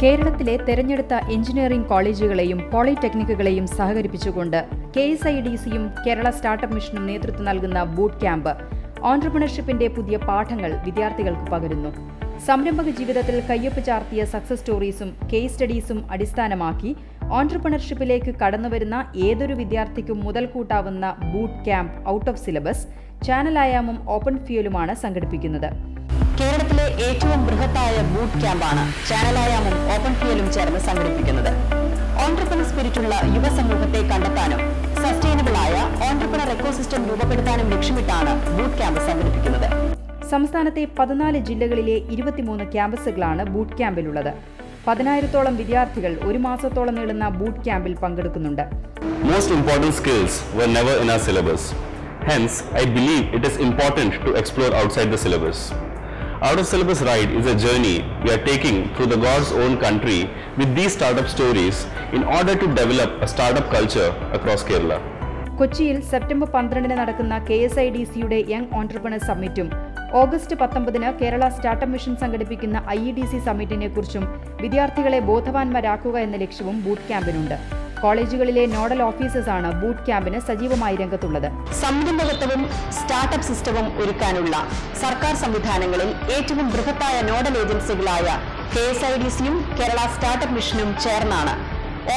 കേരളത്തിലെ തെരഞ്ഞെടുത്ത engineering കോളേജുകളെയും പോളിടെക്നിക്കുകളെയും സഹകരിപ്പിച്ചുകൊണ്ട് KSIDCയും Kerala startup മിഷനും നേതൃത്വം നൽകുന്ന ബൂട്ട് ക്യാമ്പ് ഓൺട്രപ്രണർഷിപ്പിന്റെ പുതിയ പാഠങ്ങൾ വിദ്യാർത്ഥികൾക്ക് പകരുന്നു. സംരംഭക ജീവിതത്തിൽ കയ്യൊപ്പ് ചാർത്തിയ സക്സസ് സ്റ്റോറീസും കേസ് സ്റ്റഡീസും അടിസ്ഥാനമാക്കി ഓൺട്രപ്രണർഷിപ്പിലേക്ക് കടന്നുവരുന്ന ഏതൊരു വിദ്യാർത്ഥിക്കും മുതൽക്കൂട്ടാവുന്ന boot camp out of syllabus ചാനലായാമും ഓപ്പൺ ഫ്യൂലുമാണ് സംഘടിപ്പിക്കുന്നത്. കേരളത്തിലെ ഏറ്റവും ബൃഹത്തായ ബൂട്ട് ക്യാമ്പാണ് ചാനലായാമും ഓപ്പൺ ഫ്യൂലും ചേർന്ന് സംഘടിപ്പിക്കുന്നത്. ഓൺട്രപ്രണർ സ്പിരിറ്റുള്ള യുവസമൂഹത്തെ കണ്ടെത്താനും സസ്റ്റൈനബിളായ ഓൺട്രപ്രണർ എക്കോസിസ്റ്റം രൂപപ്പെടുത്താനും ലക്ഷ്യമിട്ടാണ് ബൂട്ട് ക്യാമ്പ് സംഘടിപ്പിക്കുന്നത്. സംസ്ഥാനത്തെ 14 ജില്ലകളിലെ 23 ക്യാമ്പസുകളാണ് ബൂട്ട് ക്യാമ്പിലുള്ളത്. 10,000-ഓളം വിദ്യാർത്ഥികൾ ഒരു മാസത്തോളം നീളുന്ന ബൂട്ട് ക്യാമ്പിൽ പങ്കെടുക്കുന്നുണ്ട്. Most important skills were never in our syllabus. Hence, I believe it is important to explore outside the syllabus. Out of syllabus ride is a journey we are taking through the God's own country with these startup stories in order to develop a startup culture across Kerala. കൊച്ചിയിൽ September 12 നടക്കുന്ന KSIDCയുടെ young entrepreneur സമ്മിറ്റും August 19 Kerala startup mission സംഘടിപ്പിക്കുന്ന IEDC സമ്മിറ്റിനെ കുറിച്ചും വിദ്യാർത്ഥികളെ ബോധവാന്മാരാക്കുക എന്ന ലക്ഷ്യവും ബൂട്ട് ക്യാമ്പിനുണ്ട്. കോളേജുകളിലെ നോഡൽ ഓഫീസേഴ്സാണ് ബൂട്ട് ക്യാമ്പിന് സജീവമായി രംഗത്തുള്ളത്. സംരംഭകത്വവും സ്റ്റാർട്ടപ്പ് സിസ്റ്റവും ഒരുക്കാനുള്ള സർക്കാർ സംവിധാനങ്ങളിൽ ഏറ്റവും ബൃഹത്തായ നോഡൽ ഏജൻസികളായ KSIDCയും കേരള സ്റ്റാർട്ടപ്പ് മിഷനും ചേർന്നാണ്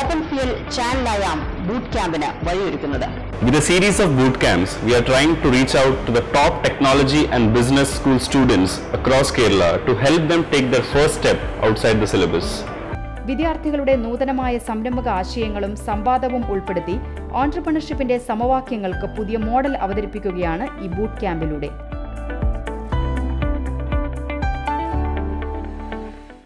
ഓപ്പൺ ഫ്യൂൽ ചാനലായാം ബൂട്ട് ക്യാമ്പിന് വഴിയൊരുക്കുന്നത്. With a series of boot camps, we are trying to reach out to the top technology and business school students across Kerala to help them take their first step outside the syllabus. വിദ്യാർത്ഥികളുടെ നൂതനമായ സംരംഭക ആശയങ്ങളും സംവാദവും ഉൾപ്പെടുത്തി ഓൺട്രപ്രണർഷിപ്പിന്റെ സമവാക്യങ്ങൾക്ക് പുതിയ model അവതരിപ്പിക്കുകയാണ് ഈ boot ക്യാമ്പിലൂടെ.